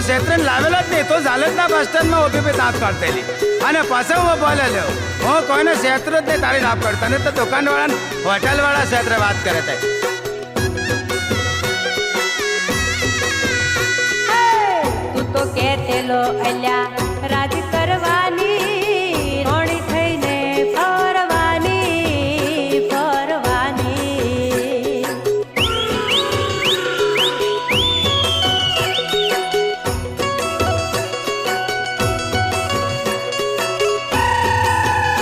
ક્ષેત્રને લાવેલો જ નહીં તો ચાલે જ ના બસ સ્ટેન્ડમાં ઊભી બી દાંત કાઢતેલી અને પાછો હું બોલે લ્યો હું કોઈને ક્ષેત્ર જ નહીં તારી નાપ કરતા ને તો દુકાનવાળા હોટલવાળા ક્ષેત્ર વાત કરે તે તું તો કહેતેલો અલ્યા રાજ કરવા